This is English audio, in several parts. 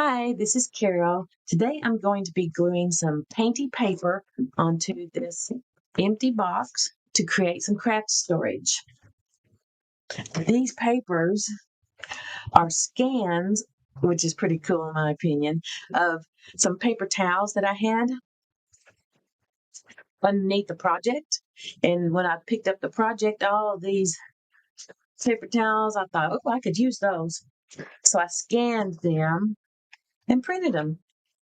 Hi, this is Carol. Today I'm going to be gluing some Painty paper onto this empty box to create some craft storage. These papers are scans, which is pretty cool in my opinion, of some paper towels that I had underneath the project. And when I picked up the project, all of these paper towels, I thought, oh, I could use those. So I scanned them and printed them.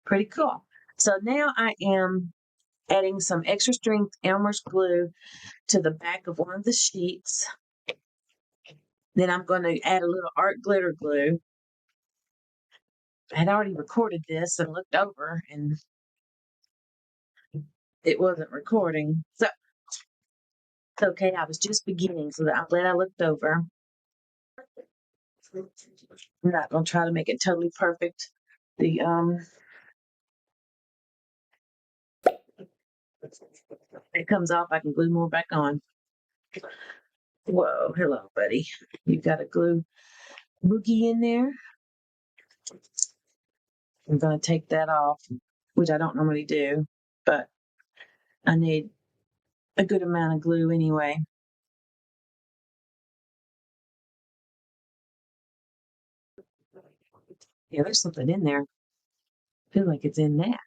Pretty cool. So now I am adding some extra strength Elmer's glue to the back of one of the sheets. Then I'm going to add a little art glitter glue. I had already recorded this and looked over, and it wasn't recording. So it's okay. I was just beginning, so I'm glad I looked over. I'm not going to try to make it totally perfect. The it comes off, I can glue more back on. Whoa, hello, buddy. You got a glue boogie in there. I'm going to take that off, which I don't normally do, but I need a good amount of glue anyway. Yeah, there's something in there. I feel like it's in that.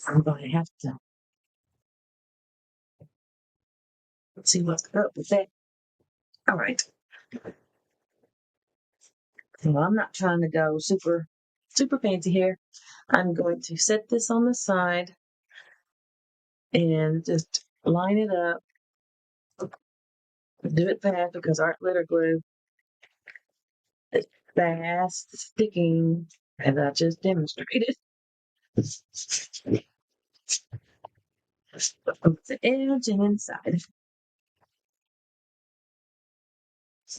I'm going to have to see what's up with that. All right. Well, I'm not trying to go super fancy here. I'm going to set this on the side and just line it up. Do it fast because art glitter glue is fast sticking, as I just demonstrated. The edge and inside.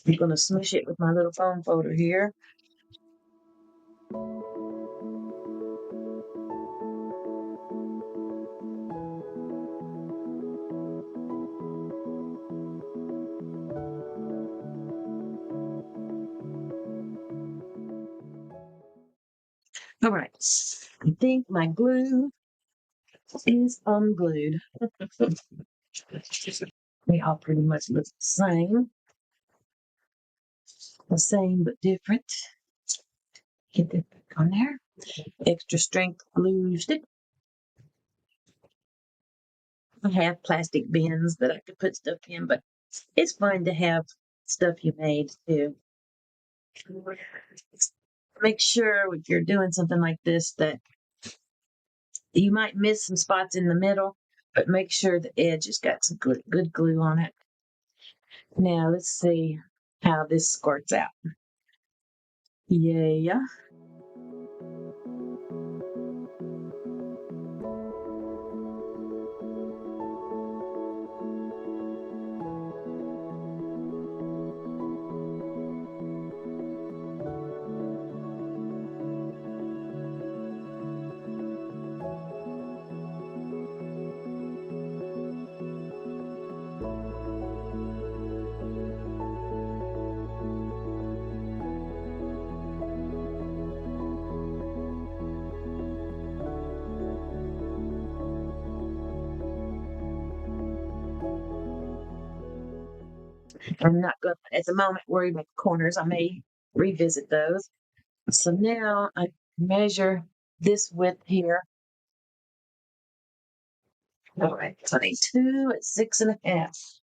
I'm going to smush it with my little foam folder here. All right. I think my glue is unglued. They all pretty much look the same. The same but different. Get that back on there. Extra strength glue stick. I have plastic bins that I could put stuff in, but it's fun to have stuff you made too. Make sure if you're doing something like this that you might miss some spots in the middle, but make sure the edge has got some good glue on it. Now let's see how this squirts out. Yeah. I'm not going to, at the moment, worry about the corners. I may revisit those. So now I measure this width here. All right, 22 at 6.5.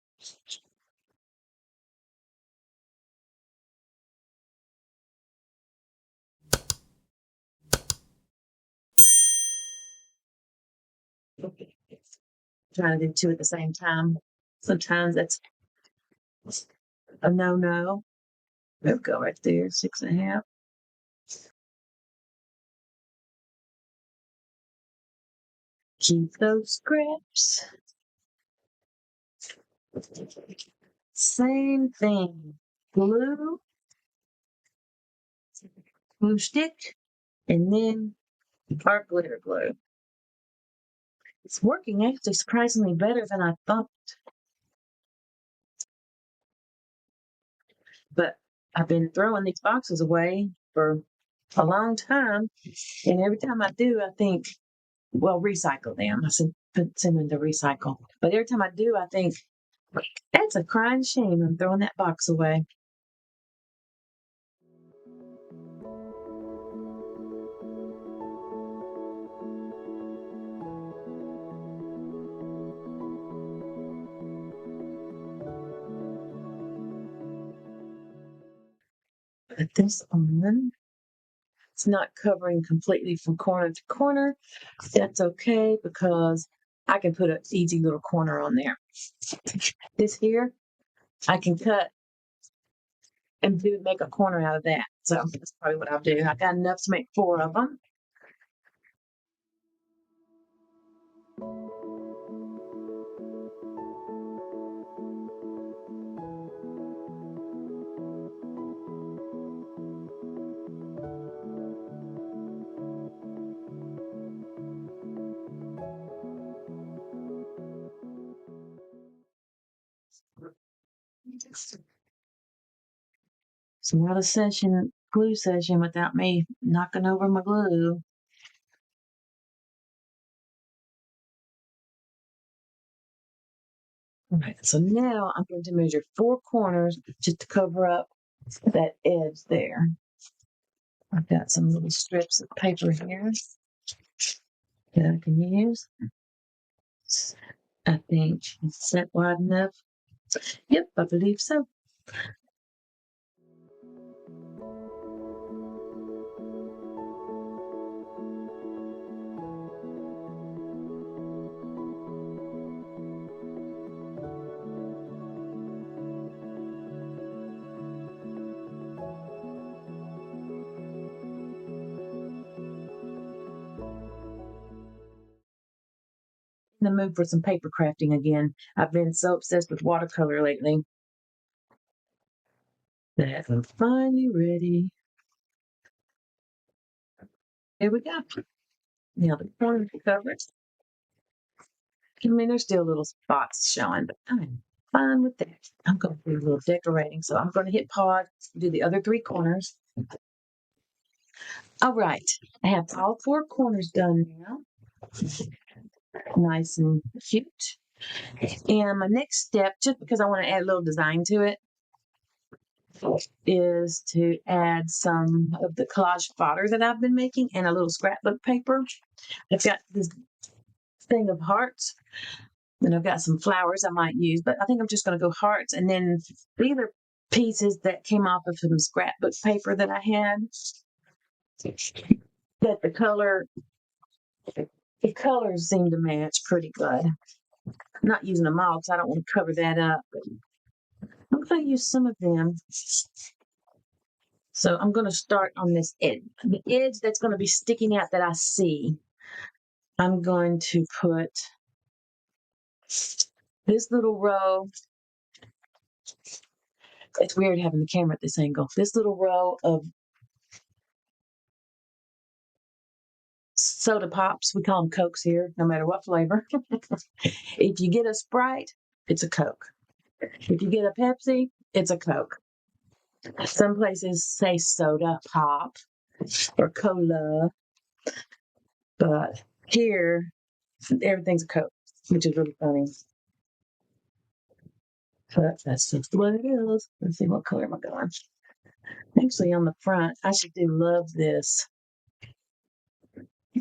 Trying to do two at the same time. Sometimes that's a no. We'll go right there, 6.5. Keep those scraps. Same thing. Glue stick, and then art glitter glue. It's working actually surprisingly better than I thought. but I've been throwing these boxes away for a long time. And every time I do, I think, well, recycle them. I said, send them to recycle. But every time I do, I think, that's a crying shame. I'm throwing that box away. Put this on. It's not covering completely from corner to corner. That's okay because I can put an easy little corner on there. This here, I can cut and make a corner out of that. So that's probably what I'll do. I got enough to make 4 of them. It's not a glue session without me knocking over my glue. All right, so now I'm going to measure 4 corners just to cover up that edge there. I've got some little strips of paper here that I can use. I think it's set wide enough. Yep, I believe so. In the mood for some paper crafting again. I've been so obsessed with watercolor lately that I'm finally ready. Here we go. Now the corners are covered. I mean, there's still little spots showing, but I'm fine with that. I'm going to do a little decorating. So I'm going to hit pause, do the other 3 corners. All right. I have all 4 corners done now. Nice and cute. And my next step, just because I want to add a little design to it, is to add some of the collage fodder that I've been making and a little scrapbook paper. I've got this thing of hearts and I've got some flowers I might use, but I think I'm just going to go hearts. And then these are pieces that came off of some scrapbook paper that I had that the colors seem to match pretty good. I'm not using them all because I don't want to cover that up. I'm going to use some of them. So I'm going to start on this edge, the edge that's going to be sticking out that I see. I'm going to put this little row. It's weird having the camera at this angle. This little row of soda pops. We call them Cokes here, no matter what flavor. If you get a Sprite, it's a Coke. If you get a Pepsi, it's a Coke. Some places say soda pop or cola, but here everything's a Coke, which is really funny. But that's just what it is. Let's see, what color am I going? Actually, on the front, I should do love this.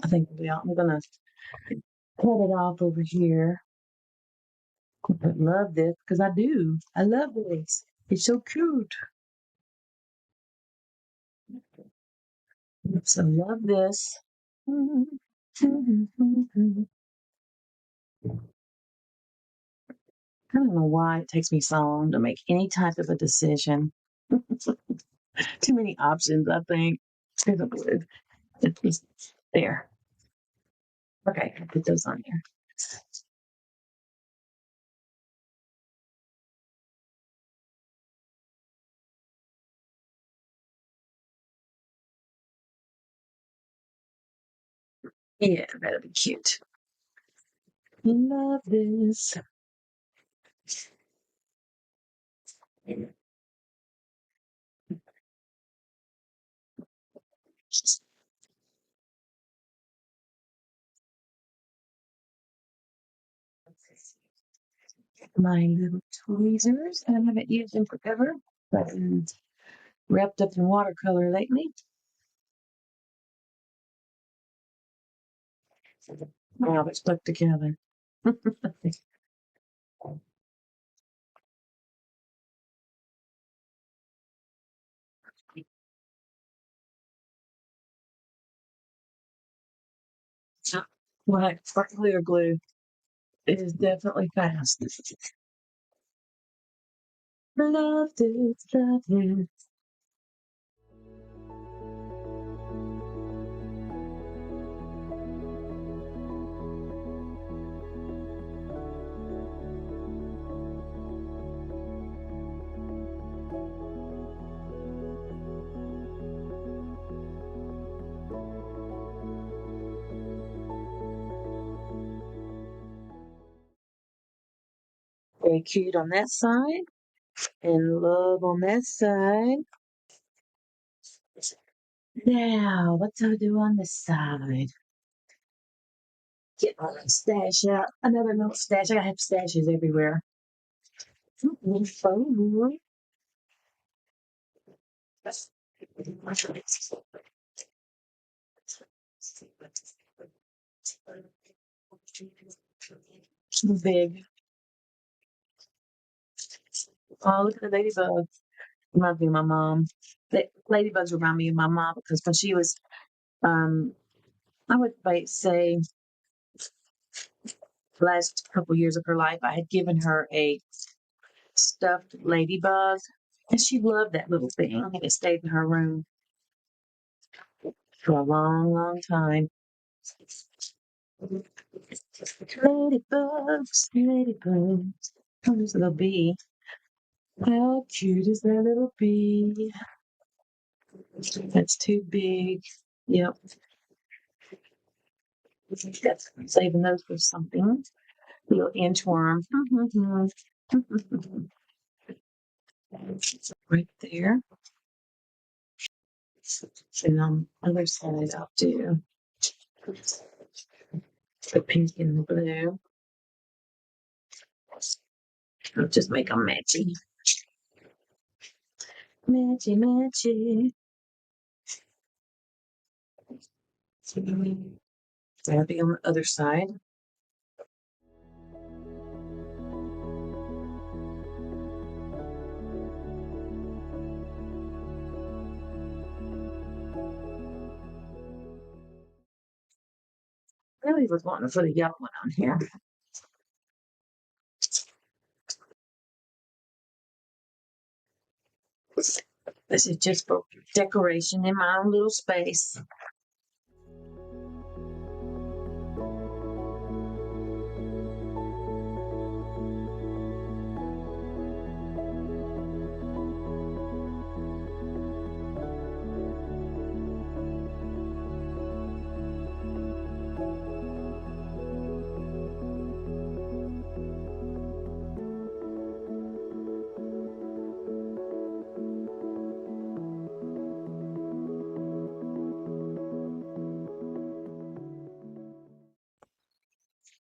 I think I'm going to cut it off over here. I love this because I do. I love this. It's so cute. So love this. I don't know why it takes me so long to make any type of a decision. Too many options, I think. It's just there. Okay, I'll put those on here. Yeah, that'll be cute. Love this. my little tweezers that I haven't used in forever, but wrapped up in watercolor lately. Now it's stuck together. Like clear glue. It is definitely fast. Loved it, loved it. Very cute on that side, and love on that side. Now, what do I do on this side? Get my little stash out. Another little stash. I have stashes everywhere. Big. Oh, look at the ladybug. Reminds me of my mom. The ladybugs remind me of my mom because when she was, I would say, the last couple years of her life, I had given her a stuffed ladybug, and she loved that little thing. And it stayed in her room for a long, long time. Ladybugs, ladybugs. Oh, there's a little bee. How cute is that little bee? That's too big. Yep. That's saving those for something. Little inchworm. Right there. And on the other side, I'll do the pink and the blue. I'll just make them matchy. Matchy, matchy. That'll be on the other side. I really was wanting to put a yellow one on here. This is just for decoration in my own little space.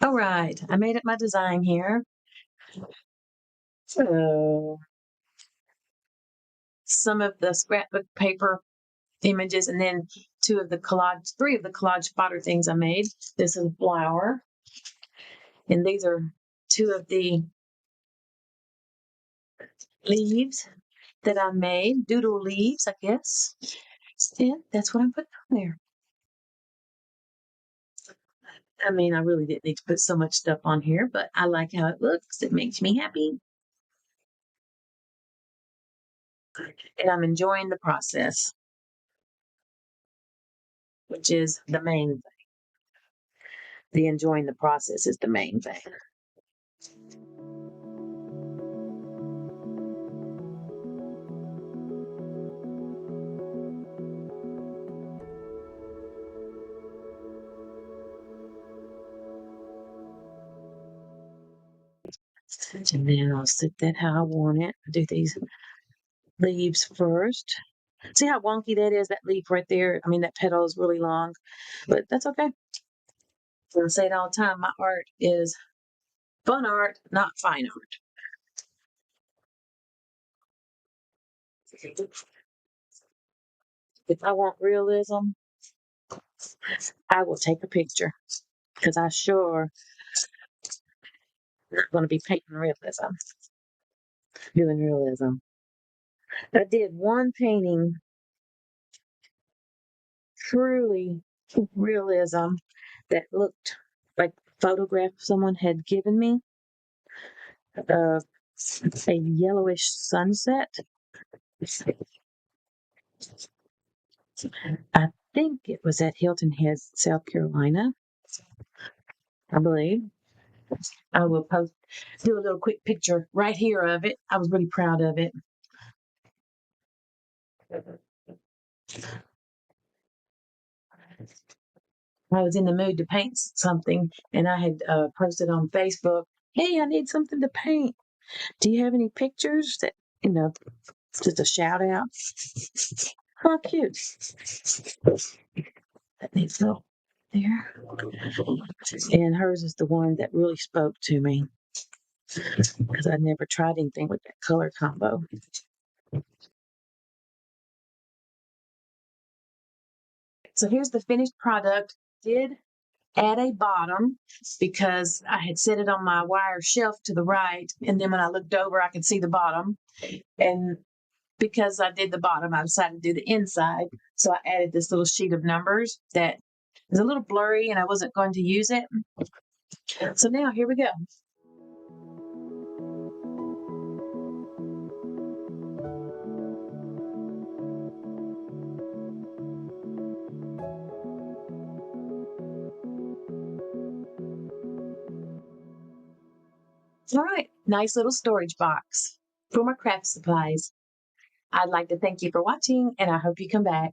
All right, I made up my design here. So some of the scrapbook paper images, and then three of the collage fodder things I made. This is a flower, and these are two of the leaves that I made, doodle leaves, I guess. And that's what I'm putting on there. I mean, I really didn't need to put so much stuff on here, but I like how it looks. It makes me happy. And I'm enjoying the process, which is the main thing. The enjoying the process is the main thing. And then I'll sit that how I want it. Do these leaves first. See how wonky that is, that leaf right there? I mean, that petal is really long, but that's okay. I say it all the time. My art is Fun art, not fine art. If I want realism, I will take a picture because I sure going to be painting realism, doing realism. I did one painting, truly realism, that looked like a photograph someone had given me, uh, a yellowish sunset. I think it was at Hilton Head, South Carolina, I believe. I will do a little quick picture right here of it. I was really proud of it. I was in the mood to paint something, and I had posted on Facebook, "Hey, I need something to paint. Do you have any pictures that, you know, just a shout out?" How cute. That needs to go there. And hers is the one that really spoke to me because I'd never tried anything with that color combo. So here's the finished product. Did add a bottom because I had set it on my wire shelf to the right. And then when I looked over, I could see the bottom. And because I did the bottom, I decided to do the inside. So I added this little sheet of numbers that is a little blurry and I wasn't going to use it. So now here we go. All right, nice little storage box for my craft supplies. I'd like to thank you for watching and I hope you come back.